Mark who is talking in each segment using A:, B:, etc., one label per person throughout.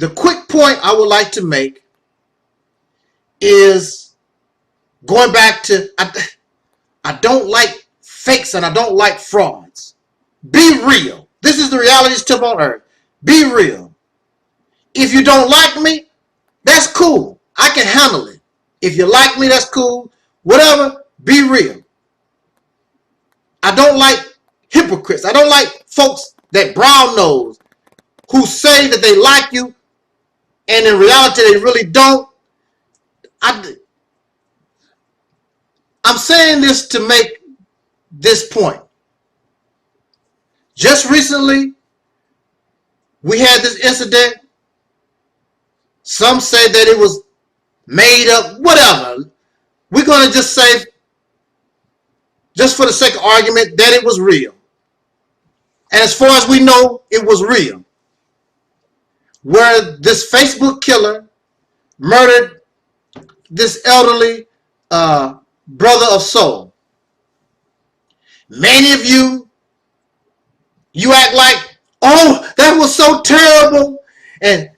A: The quick point I would like to make is going back to, I don't like fakes and I don't like frauds. Be real. This is the reality tip on earth. Be real. If you don't like me, that's cool. I can handle it. If you like me, that's cool. Whatever, be real. I don't like hypocrites. I don't like folks that brown nose who say that they like you and in reality they really don't. I'm saying this to make this point. Just recently, we had this incident. Some say that it was made up, whatever. We're going to just say, just for the sake of argument, that it was real. And as far as we know, it was real. Where this Facebook killer murdered this elderly brother of soul. Many of you act like, oh, that was so terrible. And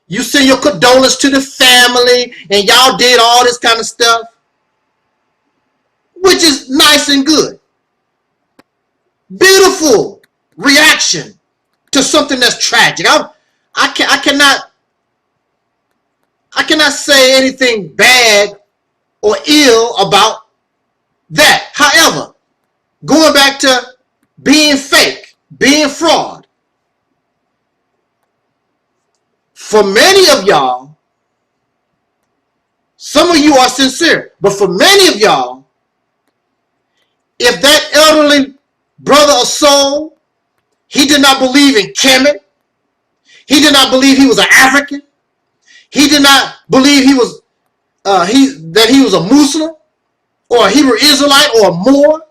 A: you send your condolence to the family and y'all did all this kind of stuff, which is nice and good. Beautiful reaction to something that's tragic. I cannot say anything bad or ill about that. However, going back to being fake, being fraud, for many of y'all, some of you are sincere, but for many of y'all, if that elderly brother of soul, he did not believe in Kemet, he did not believe he was an African, he did not believe he was that he was a Muslim or a Hebrew Israelite or a Moor.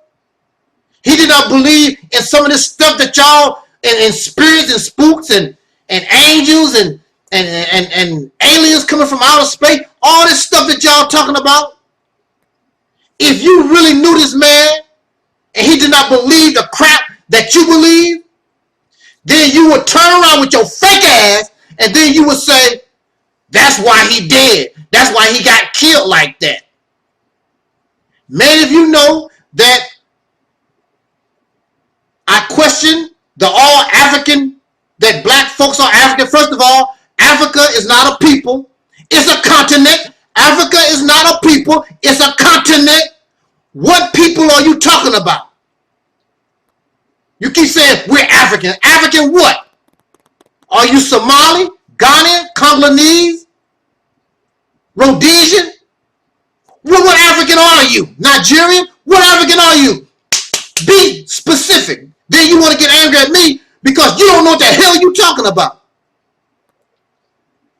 A: He did not believe in some of this stuff that y'all and spirits and spooks and angels and aliens coming from outer space, all this stuff that y'all talking about. If you really knew this man and he did not believe the crap that you believe, then you would turn around with your fake ass and then you would say, that's why he dead. That's why he got killed like that. Many of you know that I question the all African, that black folks are African. First of all, Africa is not a people. It's a continent. Africa is not a people. It's a continent. What people are you talking about? You keep saying we're African. African what? Are you Somali, Ghanaian, Congolese, Rhodesian? What African are you? Nigerian? What African are you? Be specific. Then you want to get angry at me because you don't know what the hell you talking about.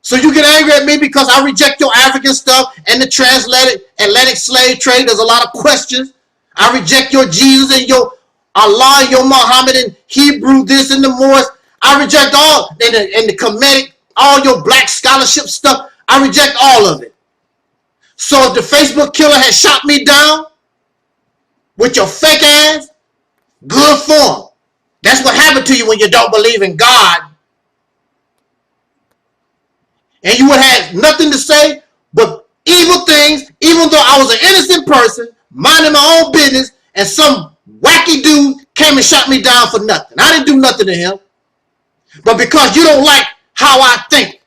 A: So you get angry at me because I reject your African stuff and the transatlantic slave trade. There's a lot of questions. I reject your Jesus and your Allah, your Muhammad and Hebrew, this and the Moors. I reject all, and the Kemetic, all your black scholarship stuff. I reject all of it. So if the Facebook killer has shot me down with your fake ass, good form. That's what happened to you when you don't believe in God. And you would have nothing to say but evil things, even though I was an innocent person, minding my own business, and some wacky dude came and shot me down for nothing. I didn't do nothing to him. But because you don't like how I think,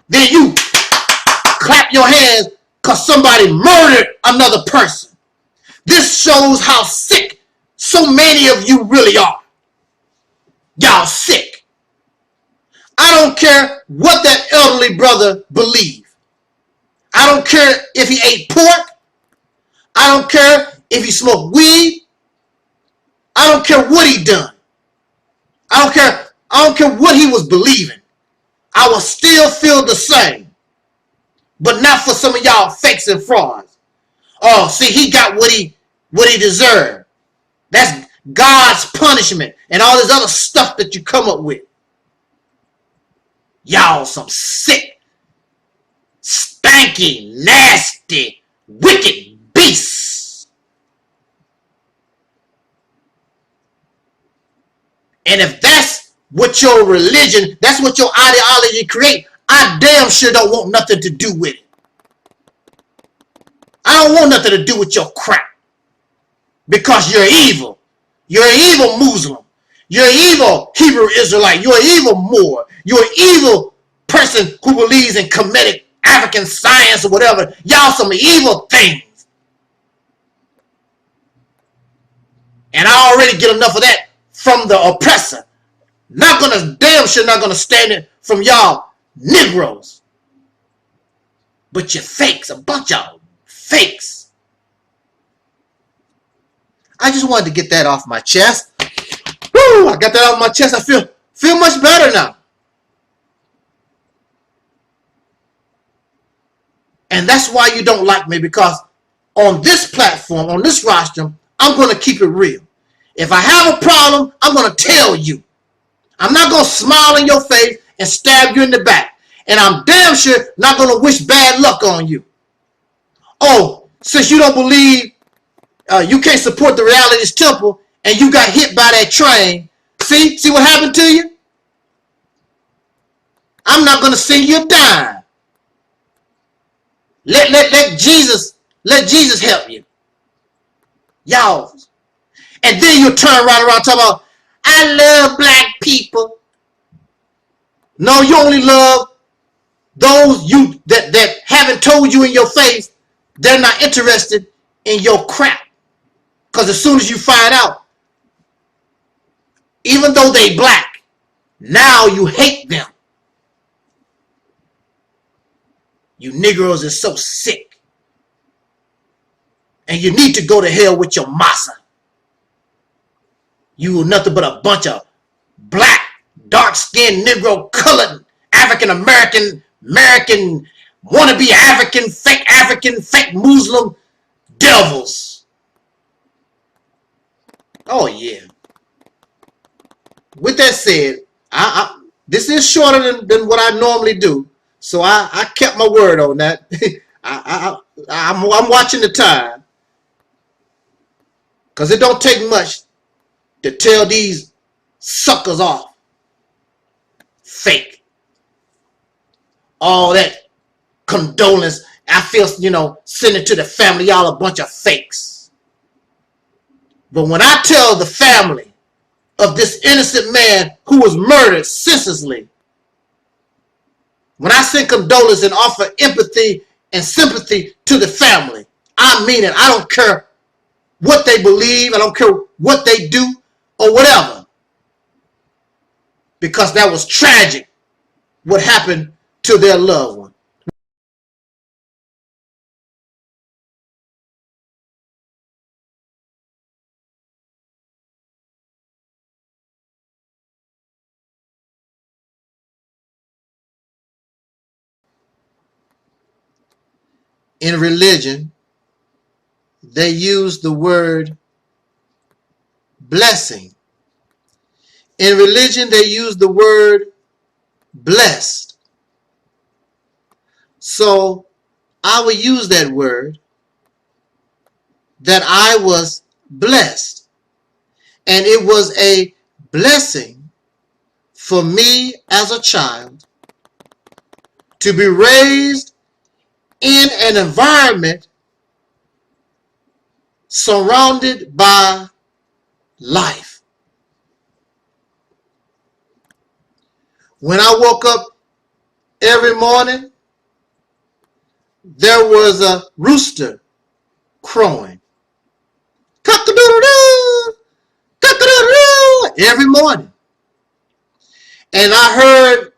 A: then you clap your hands because somebody murdered another person. This shows how sick so many of you really are. Y'all sick. I don't care what that elderly brother believed. I don't care if he ate pork. I don't care if he smoked weed. I don't care what he done. I don't care what he was believing. I will still feel the same. But not for some of y'all fakes and frauds. Oh, see, he got what he deserved. That's God's punishment and all this other stuff that you come up with. Y'all some sick, stanky, nasty, wicked beasts. And if that's what your religion, that's what your ideology create, I damn sure don't want nothing to do with it. I don't want nothing to do with your crap. Because you're evil. You're an evil Muslim. You're an evil Hebrew Israelite. You're an evil Moor. You're an evil person who believes in Kemetic African science or whatever. Y'all some evil things. And I already get enough of that from the oppressor. Not gonna, damn sure not gonna stand it from y'all Negroes. But you're fakes, a bunch of fakes. I just wanted to get that off my chest. Woo! I got that off my chest. I feel much better now. And that's why you don't like me, because on this platform, on this rostrum, I'm going to keep it real. If I have a problem, I'm going to tell you. I'm not going to smile in your face and stab you in the back. And I'm damn sure not going to wish bad luck on you. Oh, since you don't believe you can't support the Reality's Temple and you got hit by that train, see what happened to you? I'm not going to send you a dime. Let Jesus help you. Y'all. And then you'll turn right around talking about, I love black people. No, you only love those you that haven't told you in your face they're not interested in your crap. Because as soon as you find out, even though they black, now you hate them. You Negroes are so sick. And you need to go to hell with your massa. You are nothing but a bunch of black, dark-skinned, Negro, colored, African-American, wannabe African, fake Muslim devils. Oh, yeah. With that said, this is shorter than what I normally do. So I kept my word on that. I'm watching the time. Because it don't take much to tell these suckers off. Fake. All that condolence. I feel, send it to the family. Y'all a bunch of fakes. But when I tell the family of this innocent man who was murdered senselessly, when I send condolence and offer empathy and sympathy to the family, I mean it. I don't care what they believe. I don't care what they do or whatever. Because that was tragic what happened to their loved one. In religion, they use the word blessing. In religion, they use the word blessed. So I will use that word, that I was blessed. And it was a blessing for me as a child to be raised in an environment surrounded by life. When I woke up every morning, there was a rooster crowing. Cock-a-doodle-doo, cock-a-doodle-doo, every morning. And I heard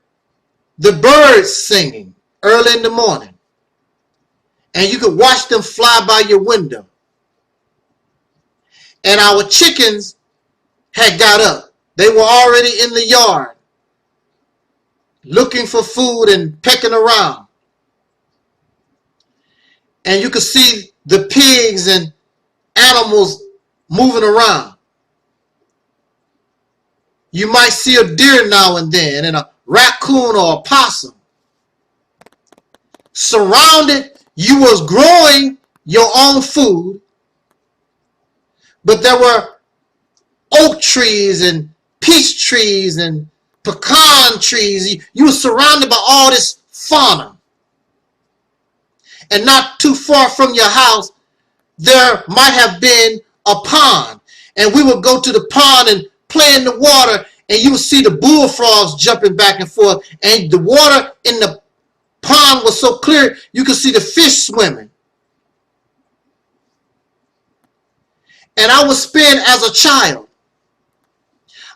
A: the birds singing early in the morning. And you could watch them fly by your window. And our chickens had got up. They were already in the yard looking for food and pecking around. And you could see the pigs and animals moving around. You might see a deer now and then, and a raccoon or a possum. Surrounded, you was growing your own food, but there were oak trees and peach trees and pecan trees. You were surrounded by all this fauna. And not too far from your house, there might have been a pond. And we would go to the pond and play in the water, and you would see the bullfrogs jumping back and forth. And the water in the pond was so clear, you could see the fish swimming. And I would spend, as a child,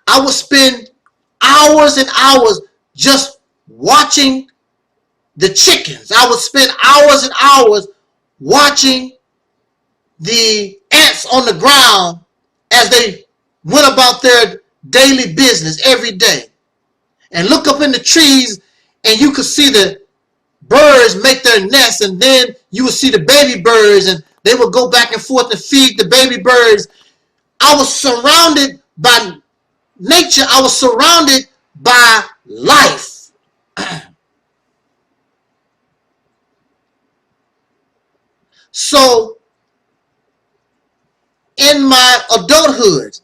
A: I would spend hours and hours just watching the chickens. I would spend hours and hours watching the ants on the ground as they went about their daily business every day. And look up in the trees, and you could see the birds make their nests, and then you would see the baby birds, and they would go back and forth and feed the baby birds. I was surrounded by nature. I was surrounded by life. So, in my adulthood,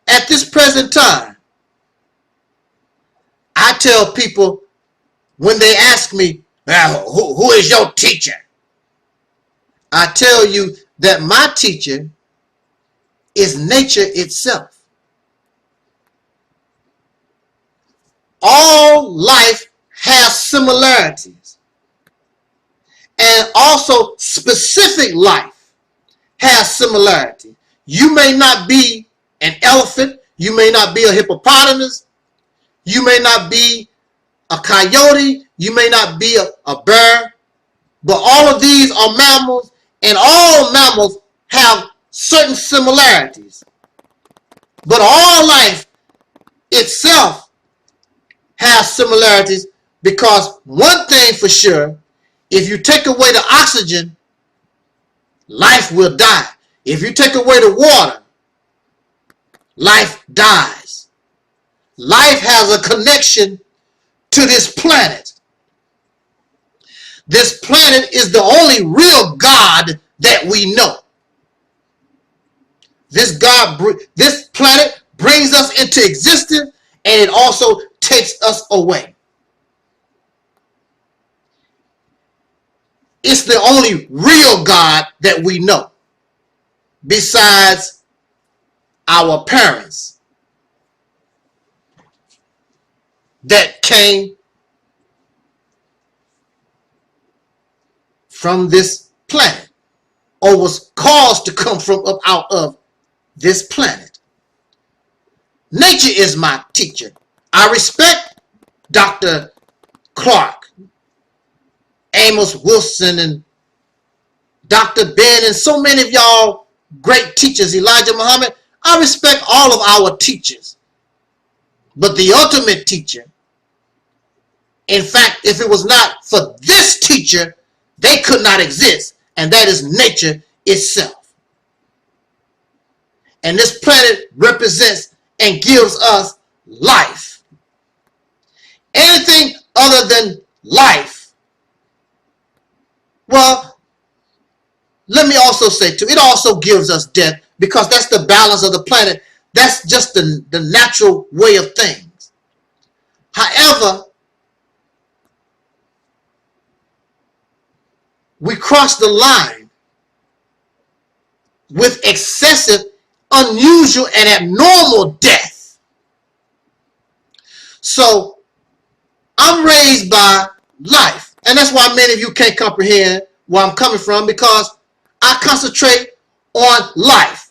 A: at this present time, I tell people when they ask me, well, who is your teacher? I tell you that my teacher is nature itself. All life has similarities, and also specific life has similarity. You may not be an elephant, you may not be a hippopotamus, you may not be a coyote, you may not be a bear, but all of these are mammals, and all mammals have certain similarities. But all life itself has similarities, because one thing for sure, if you take away the oxygen, life will die. If you take away the water, life dies. Life has a connection to this planet. This planet is the only real God that we know. This planet brings us into existence, and it also takes us away. It's the only real God that we know, besides our parents that came from this planet, or was caused to come from up out of this planet. Nature is my teacher. I respect Dr. Clark, Amos Wilson, and Dr. Ben, and so many of y'all great teachers, Elijah Muhammad. I respect all of our teachers. But the ultimate teacher, in fact, if it was not for this teacher, they could not exist, and that is nature itself. And this planet represents and gives us life. Anything other than life, well, let me also say too, it also gives us death, because that's the balance of the planet. That's just the natural way of things. However, we cross the line with excessive, unusual, and abnormal death. So, I'm raised by life. And that's why many of you can't comprehend where I'm coming from, because I concentrate on life.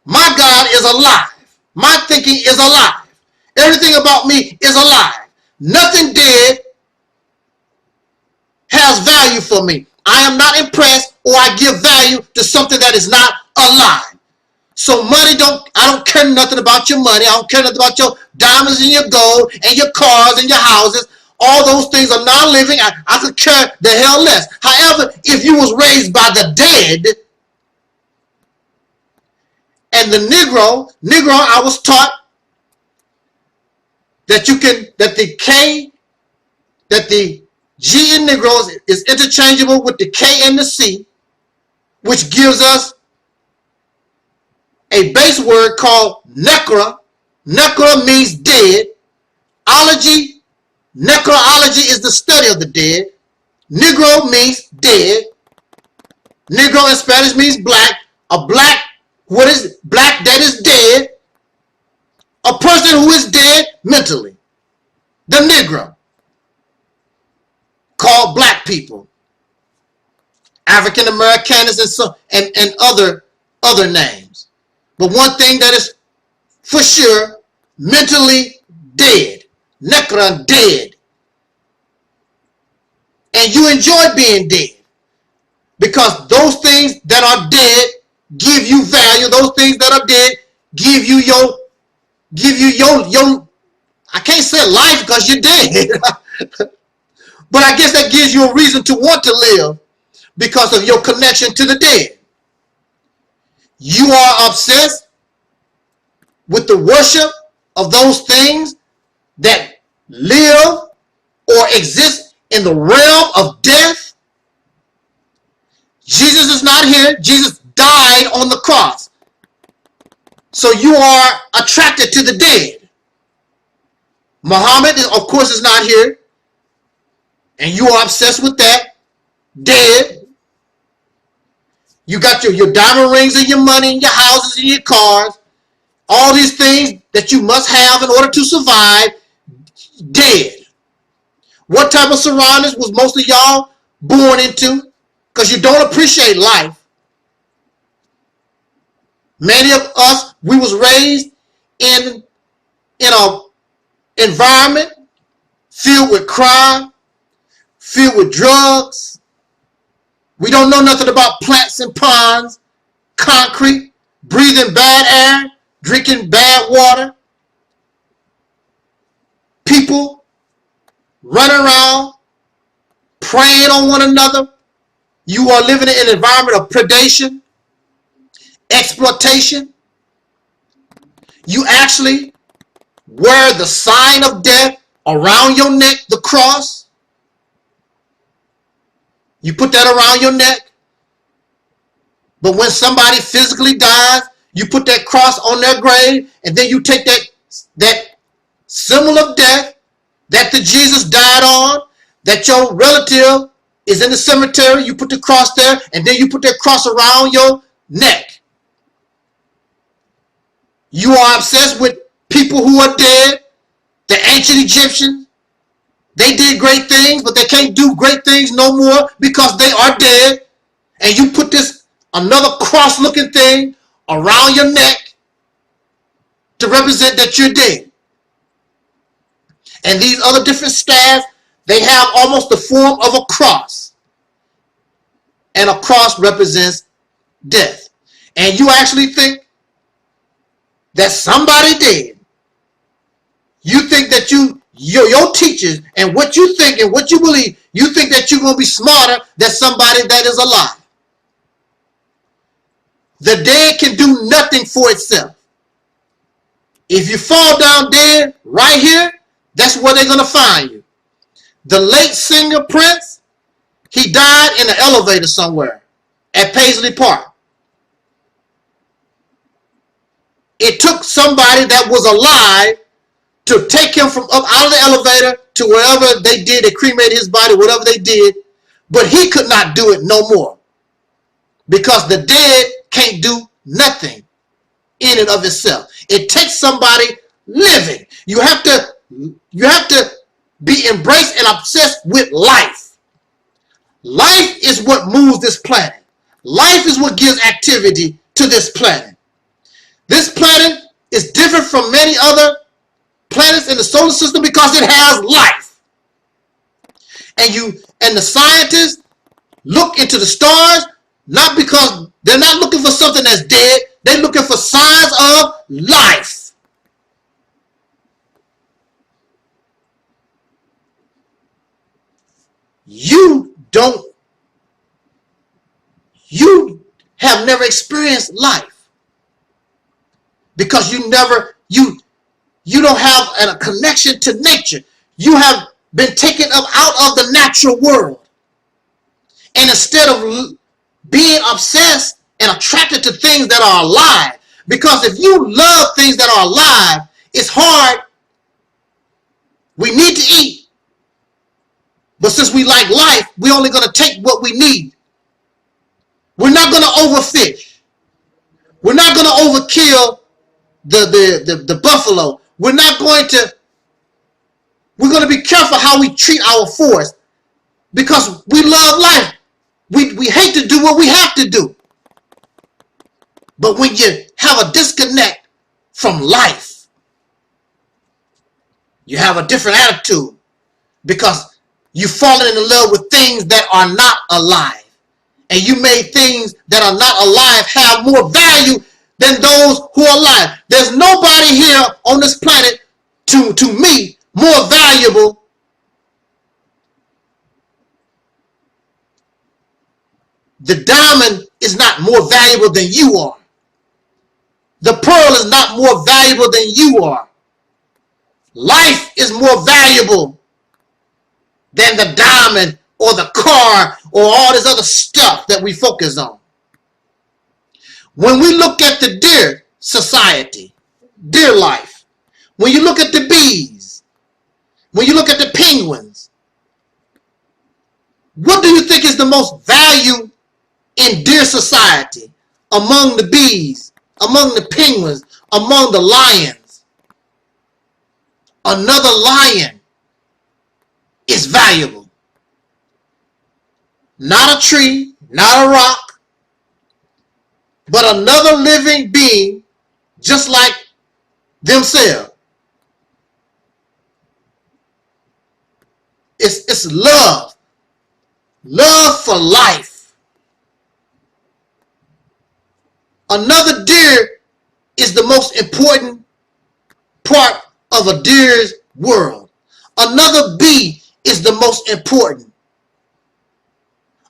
A: My God is alive. My thinking is alive. Everything about me is alive. Nothing dead has value for me. I am not impressed, or I give value to something that is not alive. So money I don't care nothing about your money. I don't care nothing about your diamonds and your gold and your cars and your houses. All those things are non-living. I could care the hell less. However, if you was raised by the dead, and the Negro, I was taught that the G in Negroes is interchangeable with the K and the C, which gives us a base word called necra. Necra means dead, Ology, necrology is the study of the dead. Negro means dead. Negro in Spanish means black. A black, what is black that is dead? A person who is dead mentally. The Negro. Called black people. African Americans and other names. But one thing that is for sure, mentally dead. Necron dead. And you enjoy being dead. Because those things that are dead give you value. Those things that are dead give you your I can't say life because you're dead. But I guess that gives you a reason to want to live because of your connection to the dead. You are obsessed with the worship of those things that live or exist in the realm of death. Jesus is not here. Jesus died on the cross. So you are attracted to the dead. Muhammad, of course, is not here. And you are obsessed with that. Dead. You got your diamond rings and your money and your houses and your cars. All these things that you must have in order to survive. Dead. What type of surroundings was most of y'all born into? Because you don't appreciate life. Many of us, we was raised in an environment filled with crime, filled with drugs. We don't know nothing about plants and ponds, concrete, breathing bad air, drinking bad water. People running around, preying on one another. You are living in an environment of predation, exploitation. You actually wear the sign of death around your neck, the cross. You put that around your neck. But when somebody physically dies, you put that cross on their grave, and then you take that symbol of death that the Jesus died on, that your relative is in the cemetery, you put the cross there, and then you put that cross around your neck. You are obsessed with people who are dead. The ancient Egyptians, they did great things, but they can't do great things no more because they are dead. And you put this another cross-looking thing around your neck to represent that you're dead. And these other different staffs, they have almost the form of a cross. And a cross represents death. And you actually think that somebody dead. You think that your teachers and what you think and what you believe, you think that you're going to be smarter than somebody that is alive. The dead can do nothing for itself. If you fall down dead right here, that's where they're going to find you. The late singer Prince, he died in an elevator somewhere at Paisley Park. It took somebody that was alive to take him from up out of the elevator to wherever they did. They cremated his body, whatever they did. But he could not do it no more. Because the dead can't do nothing in and of itself. It takes somebody living. You have to be embraced and obsessed with life. Life is what moves this planet. Life is what gives activity to this planet. This planet is different from many other planets in the solar system because it has life. And the scientists look into the stars not because they're not looking for something that's dead. They're looking for signs of life. You have never experienced life because you don't have a connection to nature. You have been taken up out of the natural world. And instead of being obsessed and attracted to things that are alive, because if you love things that are alive, it's hard We need to eat. But since we like life, we're only going to take what we need. We're not going to overfish. We're not going to overkill the buffalo. We're going to be careful how we treat our forest because we love life. We hate to do what we have to do. But when you have a disconnect from life, you have a different attitude because you've fallen in love with things that are not alive. And you made things that are not alive have more value than those who are alive. There's nobody here on this planet to me more valuable the diamond is not more valuable than you are. The pearl is not more valuable than you are. Life is more valuable than the diamond or the car or all this other stuff that we focus on. When we look at the deer society, deer life, when you look at the bees, when you look at the penguins, what do you think is the most value in deer society among the bees, among the penguins, among the lions? Another lion is valuable. Not a tree, not a rock, but another living being just like themselves. It's love. Love for life. Another deer is the most important part of a deer's world. Another bee is the most important.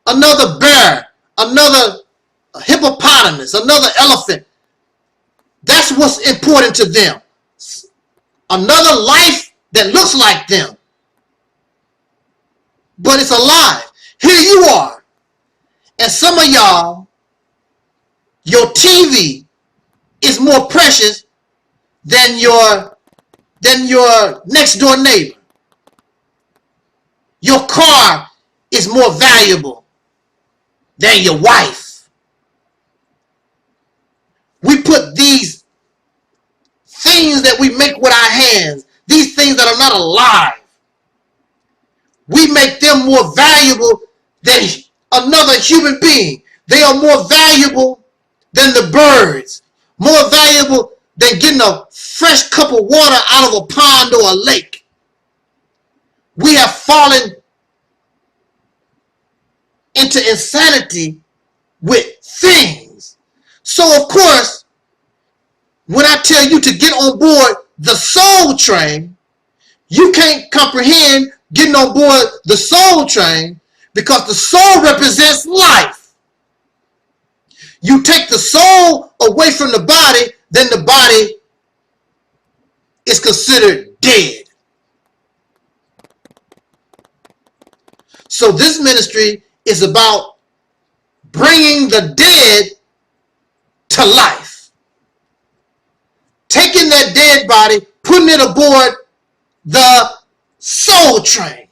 A: Another bear, another hippopotamus, another elephant. That's what's important to them. Another life that looks like them, but it's alive. Here you are. And some of y'all, your TV is more precious than your next door neighbor. Your car is more valuable than your wife. We put these things that we make with our hands, these things that are not alive, we make them more valuable than another human being. They are more valuable than the birds, more valuable than getting a fresh cup of water out of a pond or a lake. We have fallen into insanity with things. So of course, when I tell you to get on board the soul train, you can't comprehend getting on board the soul train because the soul represents life. You take the soul away from the body, then the body is considered dead. So this ministry is about bringing the dead to life. Taking that dead body, putting it aboard the soul train,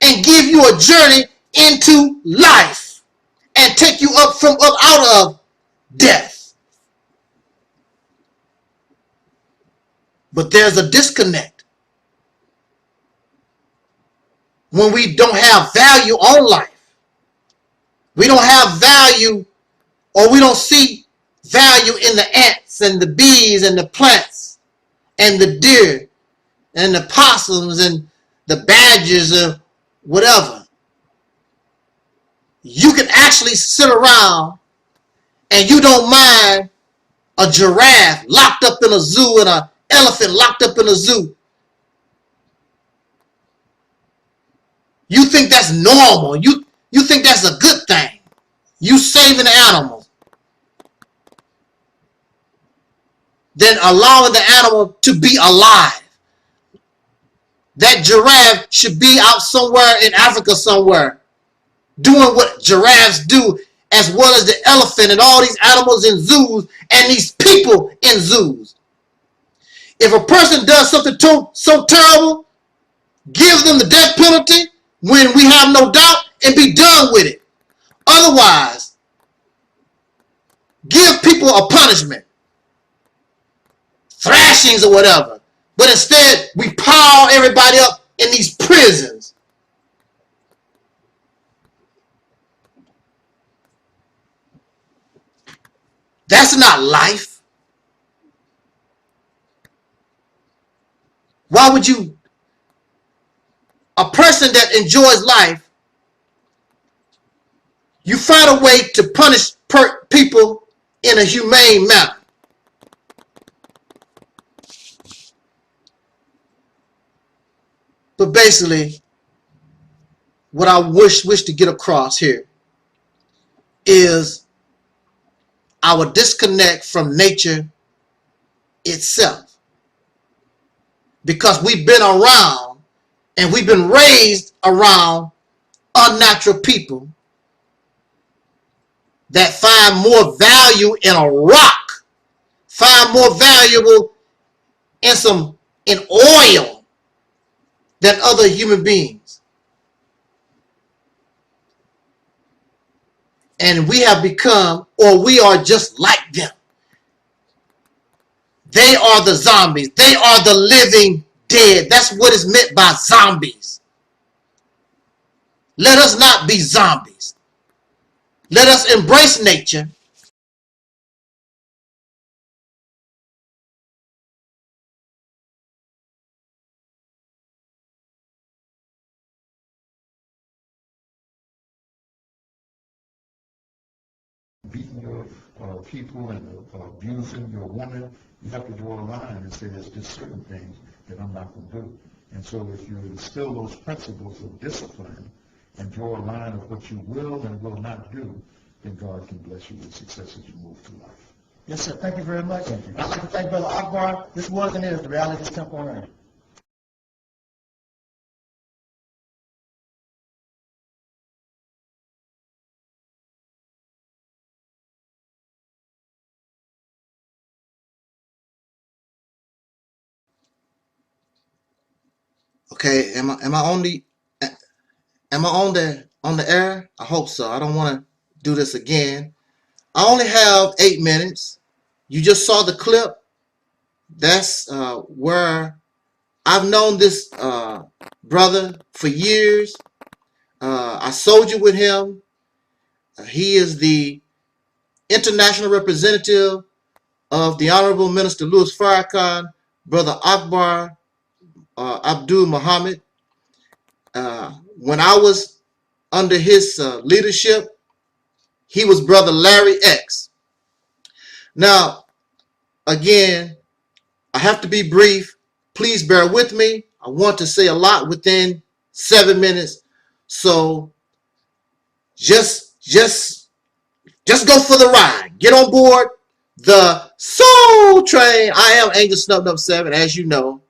A: and give you a journey into life and take you up out of death. But there's a disconnect when we don't have value on life. We don't have value, or we don't see value in the ants and the bees and the plants and the deer and the possums and the badgers or whatever. You can actually sit around and you don't mind a giraffe locked up in a zoo and an elephant locked up in a zoo. You think that's normal. You think that's a good thing. You saving the animals. Then allowing the animal to be alive. That giraffe should be out somewhere in Africa somewhere, doing what giraffes do, as well as the elephant and all these animals in zoos and these people in zoos. If a person does something so terrible, give them the death penalty when we have no doubt and be done with it. Otherwise, give people a punishment, thrashings or whatever. But instead, we pile everybody up in these prisons. That's not life. Why would you, a person that enjoys life, you find a way to punish people in a humane manner. But basically, what I wish to get across here is our disconnect from nature itself. Because we've been around and we've been raised around unnatural people that find more value in a rock, find more valuable in oil than other human beings. And we have become, or we are just like them. They are the zombies. They are the living dead. That's what is meant by zombies. Let us not be zombies. Let us embrace nature.
B: Beating your people and abusing your woman, you have to draw a line and say there's just certain things that I'm not going to do. And so if you instill those principles of discipline and draw a line of what you will and will not do, then God can bless you with success as you move through life.
C: Yes, sir. Thank you very much.
B: Thank you.
C: I'd like to thank Brother Akbar. This was and is the Reality's Temple on Earth.
A: Okay, am I on the air? I hope so. I don't want to do this again. I only have 8 minutes. You just saw the clip. That's where I've known this brother for years. I soldiered with him. He is the international representative of the Honorable Minister Louis Farrakhan, Brother Akbar Abdul Muhammad. When I was under his leadership, he was Brother Larry X. Now, again, I have to be brief. Please bear with me. I want to say a lot within 7 minutes. So just go for the ride. Get on board the Soul Train. I am Angel Snub 7, as you know,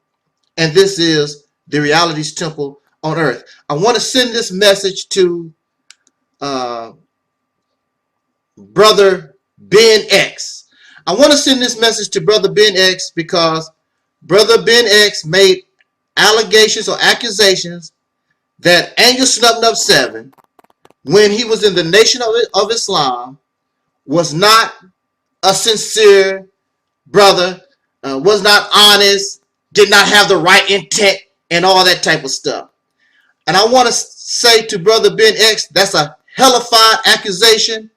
A: and this is the Reality's Temple on Earth. I want to send this message to Brother Ben X. I want to send this message to Brother Ben X because Brother Ben X made allegations or accusations that Angel Snub 7, when he was in the Nation of Islam, was not a sincere brother, was not honest, did not have the right intent, and all that type of stuff. And I want to say to Brother Ben X, that's a hellified accusation,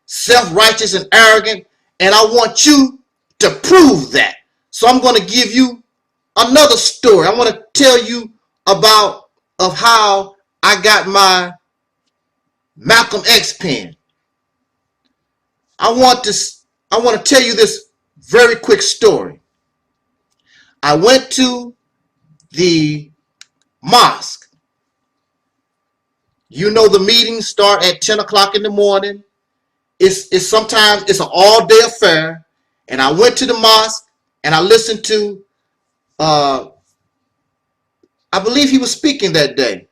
A: self-righteous and arrogant, and I want you to prove that. So I'm going to give you another story. I want to tell you about how I got my Malcolm X pen. I want to tell you this very quick story. I went to the mosque. You know the meetings start at 10 o'clock in the morning. It's sometimes it's an all-day affair. And I went to the mosque and I listened to I believe he was speaking that day.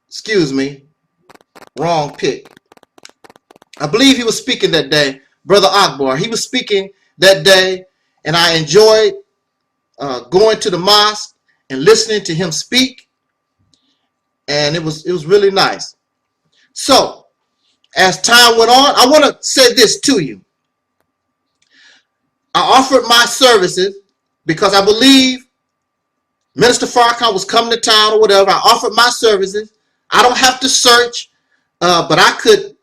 A: Excuse me, wrong pick. I believe he was speaking that day, Brother Akbar. He was speaking that day, and I enjoyed going to the mosque and listening to him speak, and it was really nice. So, as time went on, I want to say this to you. I offered my services because I believe Minister Farrakhan was coming to town or whatever. I offered my services. I don't have to search, but I could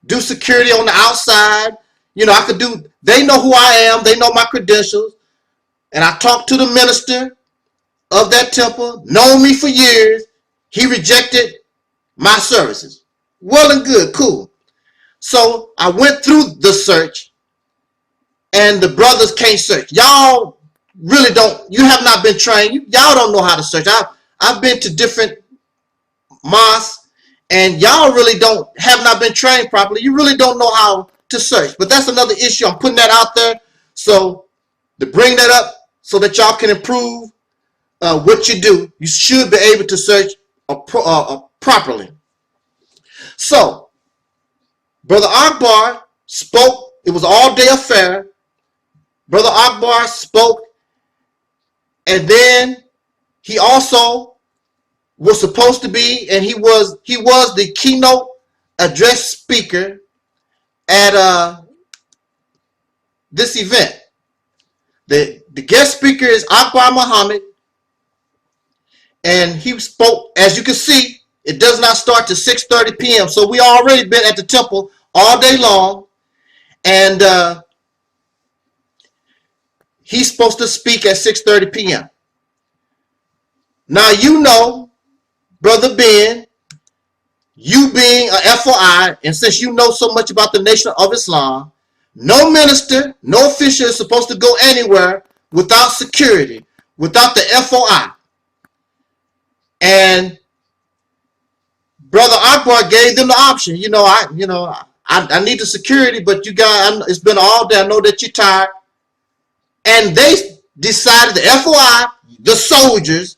A: do security on the outside. You know, I could do, they know who I am. They know my credentials. And I talked to the minister of that temple, known me for years. He rejected my services. Well and good, cool. So I went through the search, and the brothers can't search. Y'all really don't, you have not been trained. Y'all don't know how to search. I've been to different mosques, and y'all really have not been trained properly. You really don't know how to search. But that's another issue. I'm putting that out there so to bring that up so that y'all can improve what you do. You should be able to search properly. So, Brother Akbar spoke. It was an all-day affair. Brother Akbar spoke, and then he also was supposed to be, and he was the keynote address speaker at this event. The guest speaker is Akbar Muhammad, and he spoke. As you can see, it does not start to 6:30 p.m. So we already been at the temple all day long, and he's supposed to speak at 6:30 p.m. Now, you know, Brother Ben, you being a FOI, and since you know so much about the Nation of Islam, no minister, no official is supposed to go anywhere without security, without the FOI. And Brother Akbar gave them the option. I need the security, but you guys, it's been all day. I know that you're tired. And they decided, the FOI, the soldiers,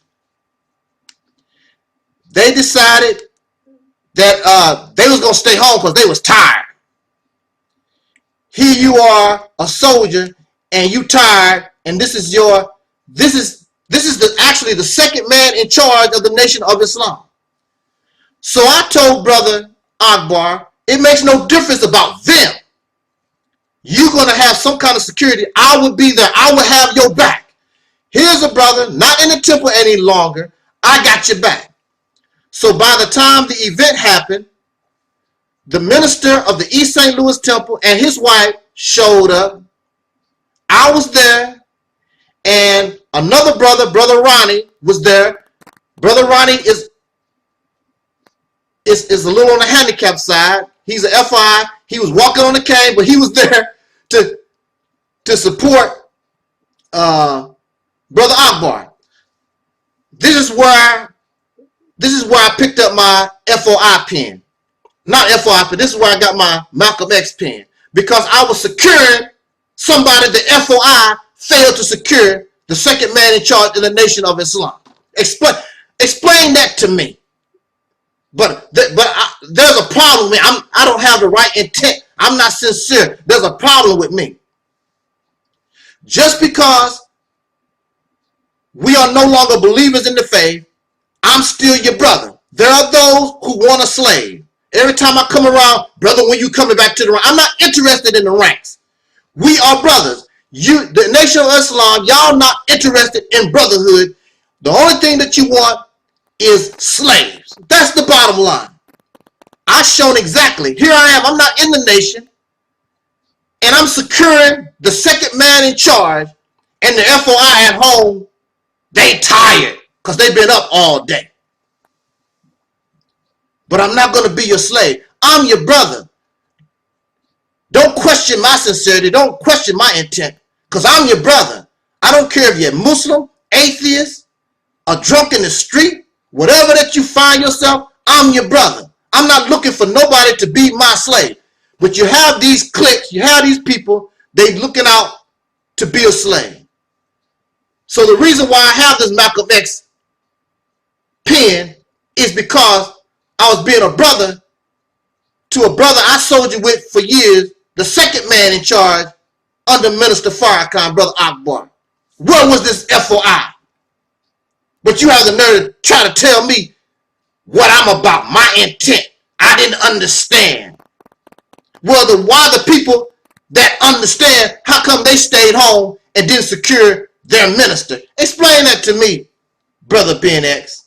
A: they decided that they was going to stay home because they was tired. Here you are, a soldier, and you tired, and this is actually the second man in charge of the Nation of Islam. So I told Brother Akbar, it makes no difference about them. You're going to have some kind of security. I will be there. I will have your back. Here's a brother, not in the temple any longer. I got your back. So by the time the event happened, the minister of the East St. Louis Temple and his wife showed up. I was there, and another brother, Brother Ronnie, was there. Brother Ronnie is a little on the handicapped side. He's an FI. He was walking on the cane, but he was there to support Brother Akbar. This is where I picked up my FOI pen. Not FOI pen. This is where I got my Malcolm X pen. Because I was securing somebody the FOI failed to secure, the second man in charge in the Nation of Islam. Explain that to me. But there's a problem with me. I don't have the right intent. I'm not sincere. There's a problem with me. Just because we are no longer believers in the faith, I'm still your brother. There are those who want a slave. Every time I come around, brother, when you coming back to the rank, I'm not interested in the ranks. We are brothers. The Nation of Islam, y'all not interested in brotherhood. The only thing that you want is slaves. That's the bottom line. I've shown exactly. Here I am. I'm not in the nation. And I'm securing the second man in charge. And the FOI at home, they tired because they've been up all day. But I'm not going to be your slave. I'm your brother. Don't question my sincerity. Don't question my intent. Because I'm your brother. I don't care if you're Muslim, atheist, a drunk in the street, whatever that you find yourself, I'm your brother. I'm not looking for nobody to be my slave. But you have these cliques, you have these people, they looking out to be a slave. So the reason why I have this Malcolm X pen is because I was being a brother to a brother I soldiered with for years, the second man in charge under Minister Farrakhan, Brother Akbar? Where was this FOI? But you have the nerve to try to tell me what I'm about, my intent. I didn't understand. Well, why the people that understand, how come they stayed home and didn't secure their minister? Explain that to me, Brother Ben X.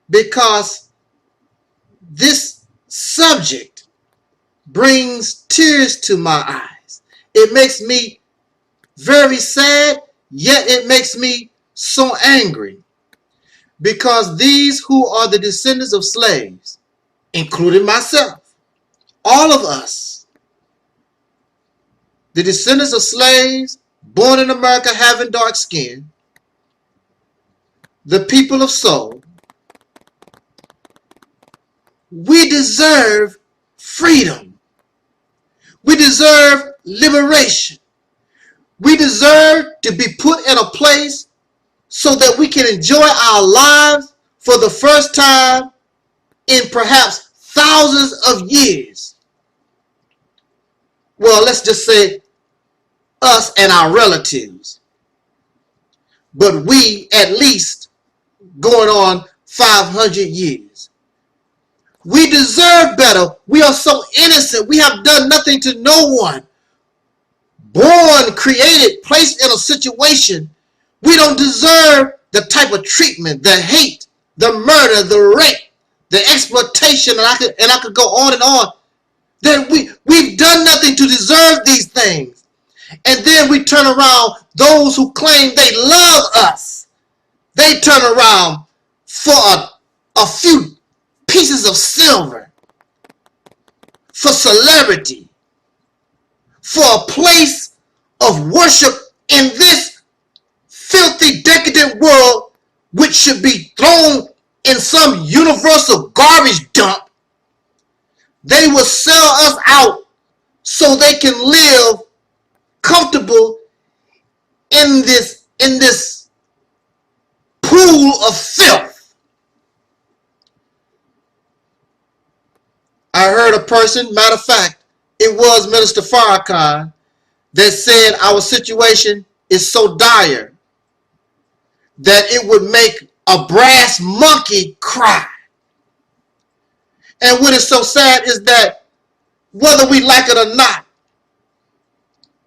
A: Because this subject brings tears to my eyes. It makes me very sad, yet it makes me so angry. Because these who are the descendants of slaves, including myself, all of us, the descendants of slaves, born in America having dark skin, the people of soul, we deserve freedom. We deserve liberation. We deserve to be put in a place so that we can enjoy our lives for the first time in perhaps thousands of years. Well, let's just say us and our relatives. But we at least going on 500 years. We deserve better. We are so innocent. We have done nothing to no one. Born, created, placed in a situation. We don't deserve the type of treatment, the hate, the murder, the rape, the exploitation, and I could go on and on. That we've done nothing to deserve these things. And then we turn around, those who claim they love us, they turn around for a few pieces of silver, for celebrity, for a place of worship in this filthy, decadent world, which should be thrown in some universal garbage dump. They will sell us out so they can live comfortable in this pool of filth. I heard a person, matter of fact, it was Minister Farrakhan, that said our situation is so dire that it would make a brass monkey cry. And what is so sad is that whether we like it or not,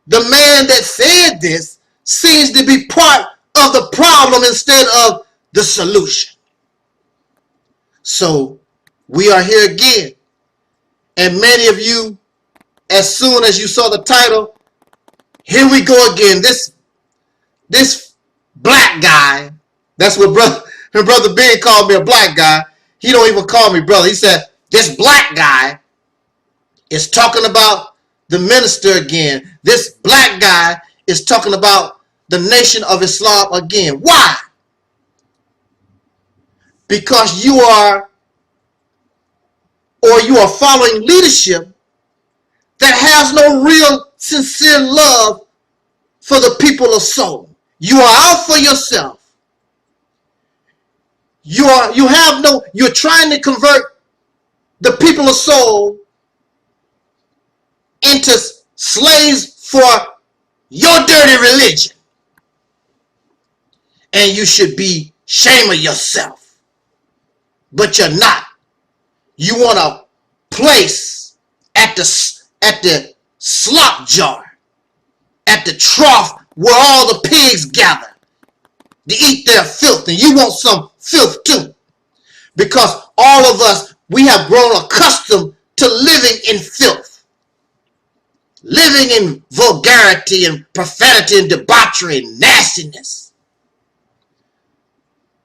A: the man that said this seems to be part of the problem instead of the solution. So we are here again. And many of you, as soon as you saw the title, here we go again. This black guy, that's what brother Ben called me, a black guy. He don't even call me brother. He said, this black guy is talking about the minister again. This black guy is talking about the Nation of Islam again. Why? Because you are following leadership that has no real sincere love for the people of soul. You are out for yourself. You're trying to convert the people of soul into slaves for your dirty religion. And you should be ashamed of yourself. But you're not. You want a place at the slop jar, at the trough where all the pigs gather to eat their filth, and you want some filth too. Because all of us, we have grown accustomed to living in filth, living in vulgarity and profanity and debauchery and nastiness.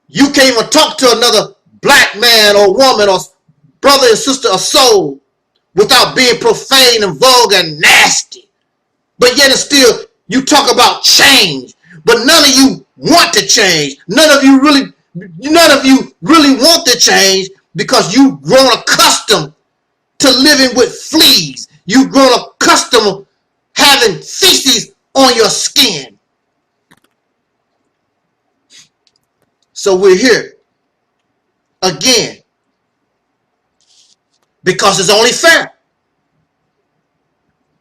A: You can't even talk to another black man or woman or brother and sister of soul without being profane and vulgar and nasty. But yet and still, you talk about change, but none of you want to change. None of you really want to change because you've grown accustomed to living with fleas. You've grown accustomed having feces on your skin. So we're here again because it's only fair.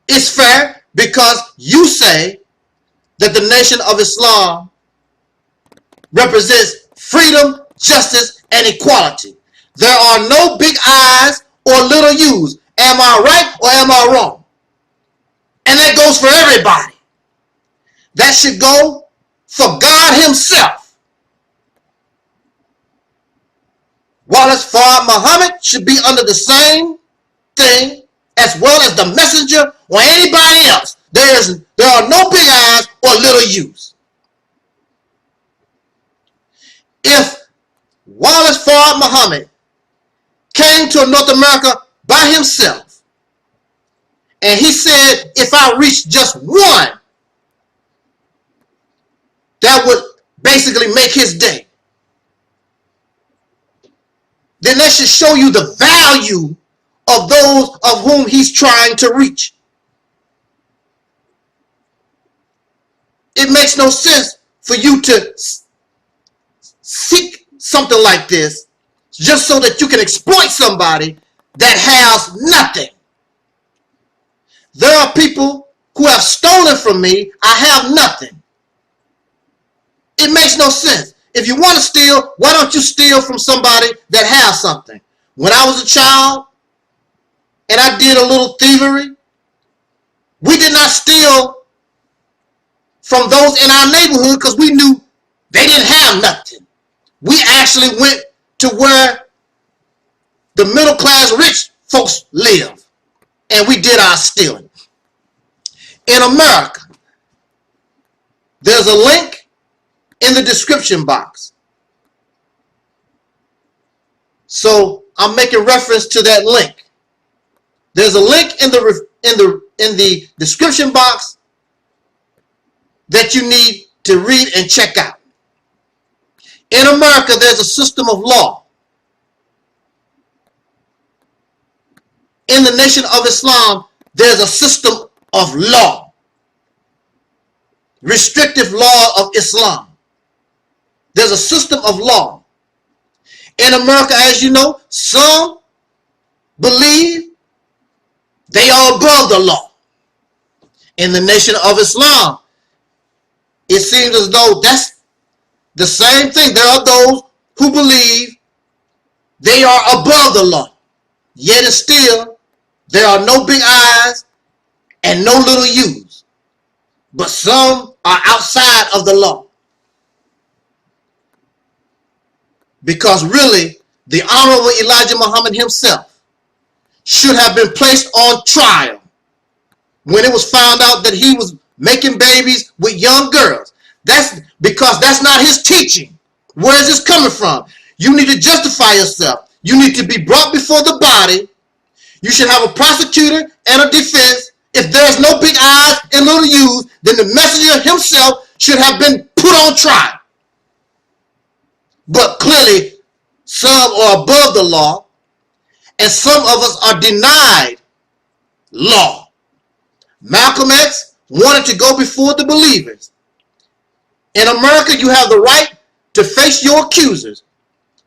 A: It's fair because you say that the Nation of Islam represents freedom, justice, and equality. There are no big I's or little U's. Am I right or am I wrong? And that goes for everybody. That should go for God himself. Wallace Farrakhan Muhammad should be under the same thing as well as the messenger or anybody else. There are no big I's or little U's. If Wallace Farrakhan Muhammad came to North America by himself and he said, if I reach just one, that would basically make his day, then that should show you the value of those of whom he's trying to reach. It makes no sense for you to seek something like this just so that you can exploit somebody that has nothing. There are people who have stolen from me. I have nothing. It makes no sense. If you want to steal, why don't you steal from somebody that has something? When I was a child and I did a little thievery, we did not steal from those in our neighborhood because we knew they didn't have nothing. We actually went to where the middle class rich folks live and we did our stealing. In America, there's a link in the description box. So I'm making reference to that link. There's a link in the description box that you need to read and check out. In America, there's a system of law. In the Nation of Islam, there's a system of law. Restrictive law of Islam. There's a system of law. In America, as you know, some believe they are above the law. In the Nation of Islam, it seems as though that's the same thing. There are those who believe they are above the law. Yet and still, there are no big I's and no little U's. But some are outside of the law. Because really, the Honorable Elijah Muhammad himself should have been placed on trial when it was found out that he was making babies with young girls. That's because that's not his teaching. Where is this coming from? You need to justify yourself. You need to be brought before the body. You should have a prosecutor and a defense. If there's no big I's and little U's, then the messenger himself should have been put on trial. But clearly, some are above the law, and some of us are denied law. Malcolm X wanted to go before the believers. In America, you have the right to face your accusers.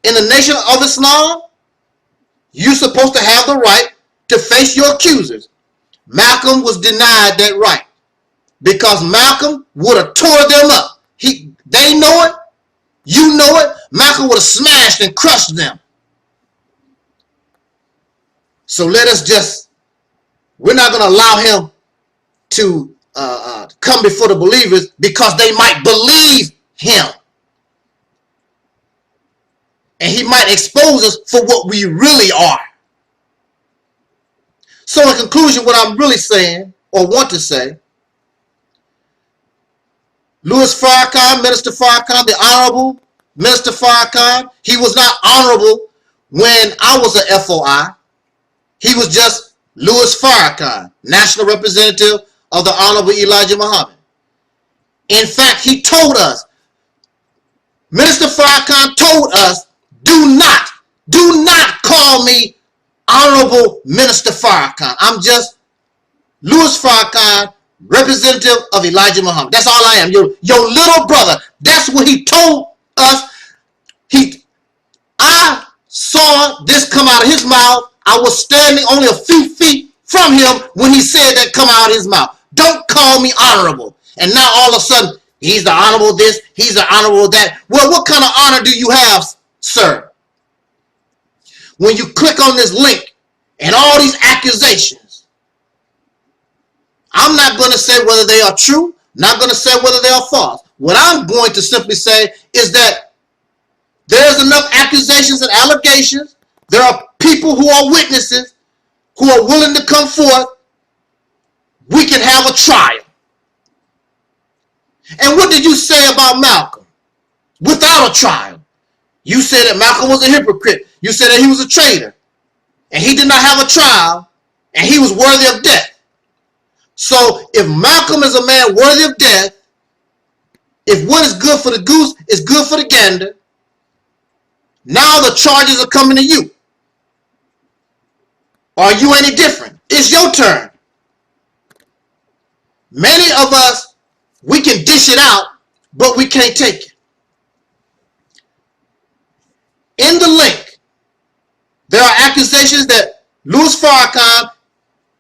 A: In the Nation of Islam, you're supposed to have the right to face your accusers. Malcolm was denied that right because Malcolm would have tore them up. They know it. You know it. Malcolm would have smashed and crushed them. So we're not going to allow him to come before the believers because they might believe him. And he might expose us for what we really are. So in conclusion, what I'm really saying, or want to say, Louis Farrakhan, Minister Farrakhan, the Honorable Minister Farrakhan, he was not honorable when I was a FOI. He was just Louis Farrakhan, National Representative of the Honorable Elijah Muhammad. In fact, he told us, Minister Farrakhan told us, do not call me Honorable Minister Farrakhan. I'm just Louis Farrakhan, representative of Elijah Muhammad. That's all I am. Your little brother. That's what he told us. I saw this come out of his mouth. I was standing only a few feet from him when he said that come out of his mouth. Don't call me honorable. And now all of a sudden, he's the honorable this, he's the honorable that. Well, what kind of honor do you have, sir? When you click on this link and all these accusations, I'm not going to say whether they are true, not going to say whether they are false. What I'm going to simply say is that there's enough accusations and allegations. There are people who are witnesses who are willing to come forth. We can have a trial. And what did you say about Malcolm? Without a trial. You said that Malcolm was a hypocrite. You said that he was a traitor. And he did not have a trial. And he was worthy of death. So if Malcolm is a man worthy of death, if what is good for the goose is good for the gander, now the charges are coming to you. Are you any different? It's your turn. Many of us, we can dish it out, but we can't take it. In the link, there are accusations that Louis Farrakhan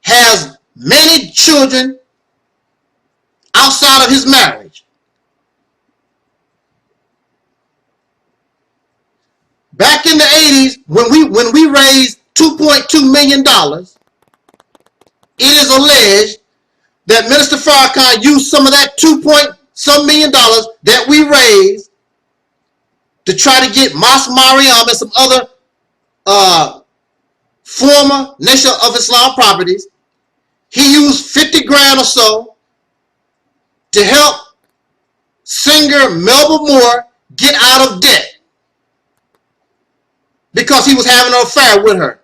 A: has many children outside of his marriage. Back in the 80s, when we raised $2.2 million, it is alleged that Minister Farrakhan used some of that $2 million that we raised to try to get Mas Mariam and some other former Nation of Islam properties. He used 50 grand or so to help singer Melba Moore get out of debt because he was having an affair with her.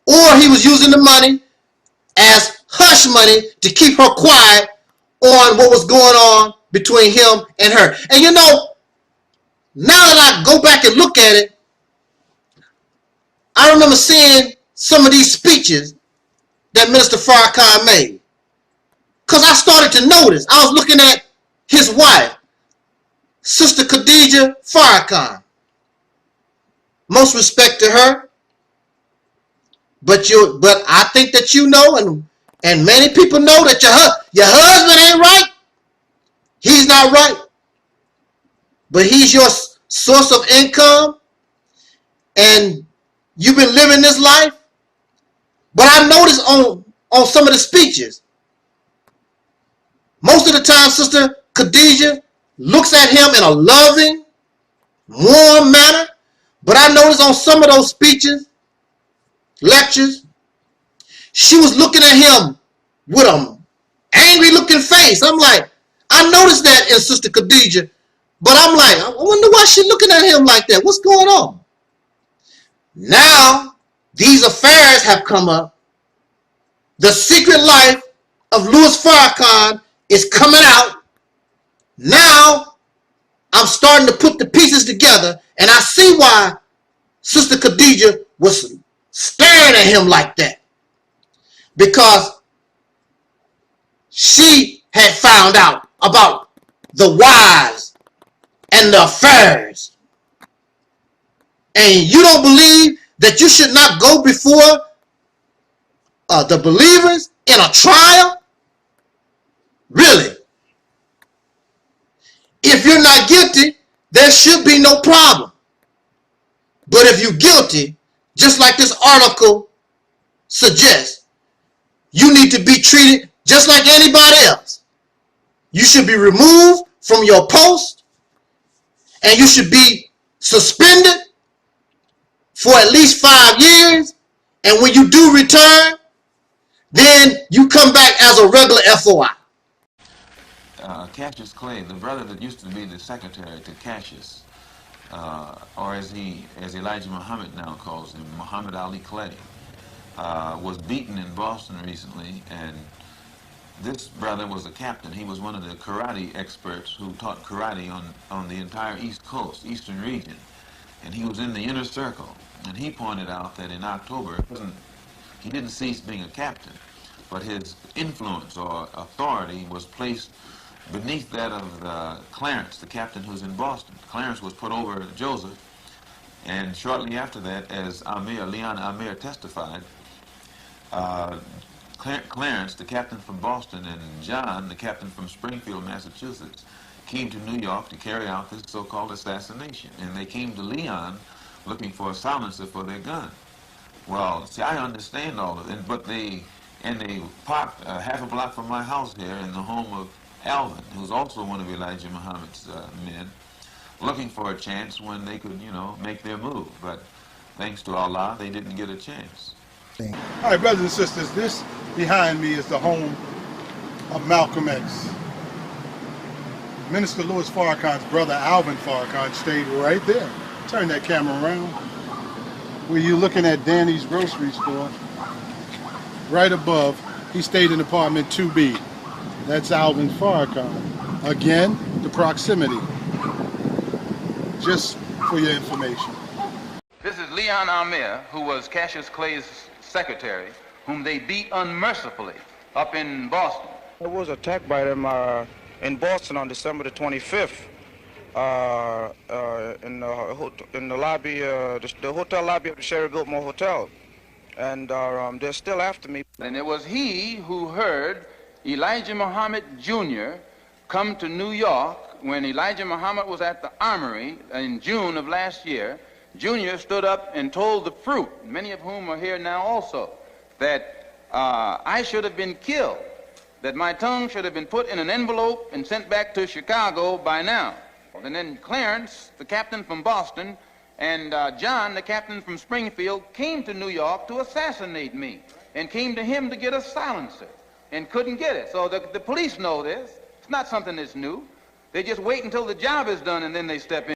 A: Or he was using the money as hush money to keep her quiet on what was going on between him and her. And you know, now that I go back and look at it, I remember seeing some of these speeches that Minister Farrakhan made. Because I started to notice. I was looking at his wife, Sister Khadija Farrakhan. Most respect to her. But I think that you know, and many people know that your husband ain't right. He's not right. But he's your source of income. And you've been living this life. But I noticed on some of the speeches, most of the time Sister Khadija looks at him in a loving, warm manner. But I noticed on some of those speeches, lectures, she was looking at him with an angry looking face. I'm like, I noticed that in Sister Khadija, but I'm like, I wonder why she's looking at him like that. What's going on? Now, these affairs have come up. The secret life of Louis Farrakhan is coming out. Now, I'm starting to put the pieces together, and I see why Sister Khadija was staring at him like that. Because she had found out about the wives and the affairs. And you don't believe that you should not go before the believers in a trial? Really? If you're not guilty, there should be no problem. But if you're guilty, just like this article suggests, you need to be treated just like anybody else. You should be removed from your post, and you should be suspended for at least 5 years. And when you do return, then you come back as a regular FOI.
D: Cassius Clay, the brother that used to be the secretary to Cassius, or as Elijah Muhammad now calls him, Muhammad Ali Clay, was beaten in Boston recently, and this brother was a captain. He was one of the karate experts who taught karate on the entire East Coast, Eastern region, and he was in the inner circle. And he pointed out that in October, he didn't cease being a captain, but his influence or authority was placed beneath that of Clarence, the captain who's in Boston. Clarence was put over Joseph, and shortly after that, as Leon Amir testified, Clarence, the captain from Boston, and John, the captain from Springfield, Massachusetts, came to New York to carry out this so-called assassination. And they came to Leon looking for a silencer for their gun. Well, see, I understand all of it, but they parked half a block from my house here in the home of Alvin, who's also one of Elijah Muhammad's men, looking for a chance when they could, make their move. But thanks to Allah, they didn't get a chance.
E: All right, brothers and sisters, this behind me is the home of Malcolm X. Minister Louis Farrakhan's brother, Alvin Farrakhan, stayed right there. Turn that camera around. Where you're looking at Danny's grocery store, right above, he stayed in apartment 2B. That's Alvin Farrakhan. Again, the proximity. Just for your information.
F: This is Leon Amir, who was Cassius Clay's secretary, whom they beat unmercifully up in Boston.
G: I was attacked by them in Boston on December the 25th in the lobby, the hotel lobby of the Sherry Biltmore Hotel. And they're still after me.
F: And it was he who heard Elijah Muhammad Jr. come to New York when Elijah Muhammad was at the Armory in June of last year. Jr. stood up and told the fruit, many of whom are here now also, that I should have been killed, that my tongue should have been put in an envelope and sent back to Chicago by now. And then Clarence, the captain from Boston, and John, the captain from Springfield, came to New York to assassinate me and came to him to get a silencer and couldn't get it. So the police know this. It's not something that's new. They just wait until the job is done and then they step in.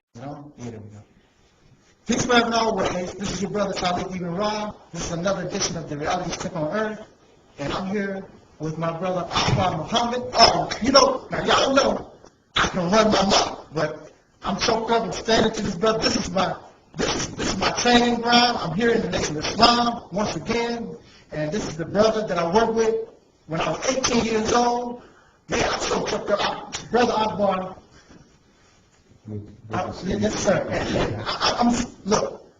C: Peace, love, and always. This is your brother, Talik Ibn Ra. This is another edition of the Reality Step on Earth. And I'm here with my brother, Akbar Muhammad. Now y'all know I can run my mouth, but I'm choked up and standing to this brother. This is my training ground. I'm here in the nation of Islam once again. And this is the brother that I worked with when I was 18 years old. Man, I'm so choked up. Brother Akbar. Yes, sir.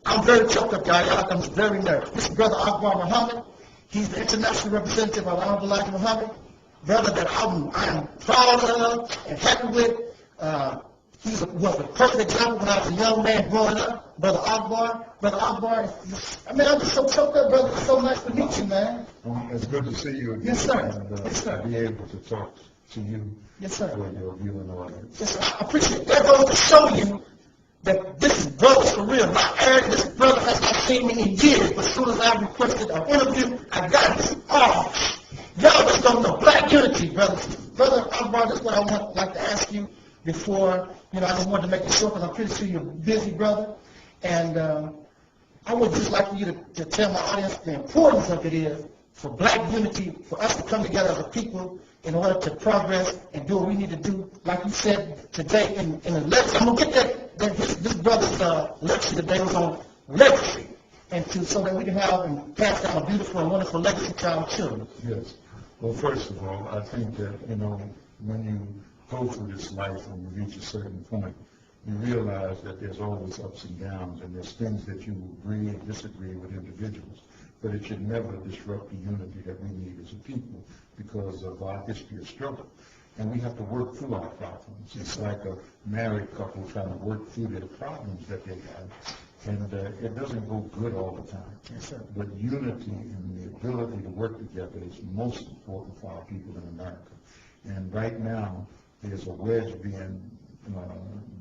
C: I'm very choked up, guys. I'm very nervous. This is Brother Akbar Muhammad. He's the international representative of Honorable Elijah Muhammad. Brother that I'm proud of and happy with. He was a perfect example when I was a young man growing up. Brother Akbar, I'm just so choked up, brother. It's so nice to meet you, man.
B: It's good to see you again.
C: Yes, sir.
B: And
C: Yes, sir.
B: be able to talk to you.
C: Yes, sir.
B: For your viewing audience.
C: Yes, sir. I appreciate it. That goes to show you that this is brothers for real. Not Eric, this brother has not seen me in years, but as soon as I requested an interview, I got this. Oh, y'all just don't know. Black unity, brothers. Brother Akbar, that's what I would like to ask you before, I just wanted to make it short because I'm pretty sure you're a busy brother. And I would just like for you to tell my audience the importance of it is for black unity, for us to come together as a people in order to progress and do what we need to do. Like you said today in the lecture, I'm going to get this brother's lecture today was on legacy, and so that we can have and pass down a beautiful and wonderful legacy to our children.
B: Yes. Well, first of all, I think that, when you go through this life and you reach a certain point, you realize that there's always ups and downs, and there's things that you agree and disagree with individuals. But it should never disrupt the unity that we need as a people because of our history of struggle. And we have to work through our problems. It's like a married couple trying to work through their problems that they have. And it doesn't go good all the time.
C: Yes, sir.
B: But unity and the ability to work together is most important for our people in America. And right now, there's a wedge being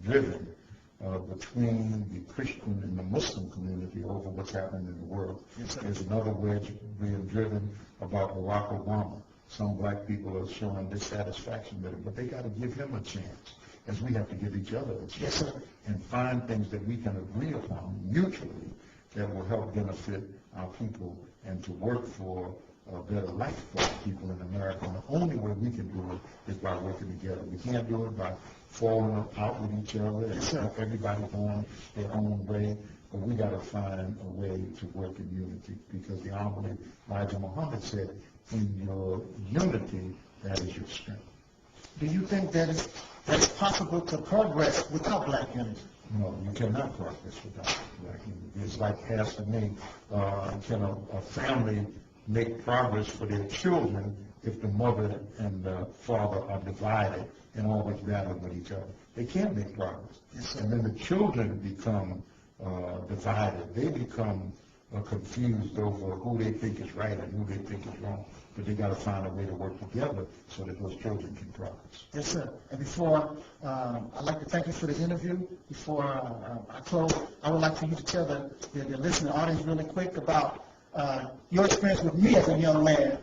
B: driven between the Christian and the Muslim community over what's happening in the world.
C: Yes,
B: There's another wedge being driven about Barack Obama. Some black people are showing dissatisfaction with it, but they got to give him a chance, as we have to give each other a chance.
C: Yes, sir.
B: And find things that we can agree upon mutually that will help benefit our people and to work for a better life for our people in America. And the only way we can do it is by working together. We can't do it by falling out with each other and everybody going their own way. But we got to find a way to work in unity, because the Honorable Elijah Muhammad said, in your unity, that is your strength.
C: Do you think that it's possible to progress without black unity?
B: No, you cannot progress without black unity. It's like asking me, can a family make progress for their children if the mother and the father are divided and always battling with each other? They can't make progress.
C: Yes,
B: and then the children become divided. They become confused over who they think is right and who they think is wrong. But they got to find a way to work together so that those children can progress.
C: Yes, sir. And before, I'd like to thank you for the interview. Before I close, I would like for you to tell the listening audience really quick about your experience with me as a young man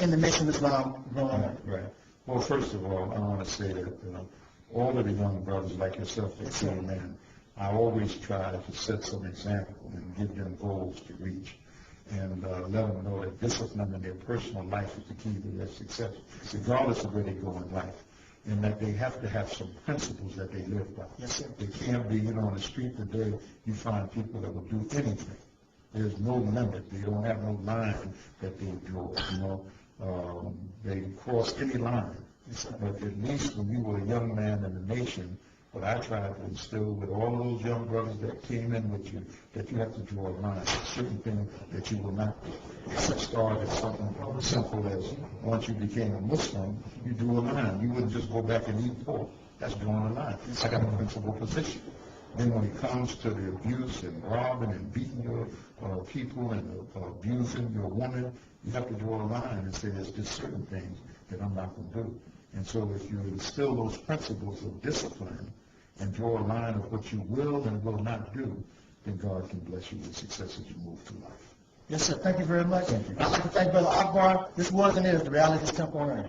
C: in the Nation of Islam growing up.
B: Right. Well, first of all, I want to say that all of the young brothers like yourself that came in, I always try to set some example and give them goals to reach, and let them know that discipline in their personal life is the key to their success, regardless of where they go in life, and that they have to have some principles that they live by.
C: Yes, sir.
B: They can't be, on the street today, you find people that will do anything. There's no limit. They don't have no line that they draw, they cross any line. But at least when you were a young man in the nation, what I tried to instill with all those young brothers that came in with you, that you have to draw a line, certain things that you will not do. Start at something simple as once you became a Muslim, you drew a line. You wouldn't just go back and eat pork. That's drawing a line. I got a principal position. Then when it comes to the abuse and robbing and beating your people and abusing your woman, you have to draw a line and say there's just certain things that I'm not going to do. And so if you instill those principles of discipline and draw a line of what you will and will not do, then God can bless you with success as you move through life.
C: Yes, sir. Thank you very much.
B: Thank you.
C: I'd like to thank Brother Akbar. This was and is the reality is temporary.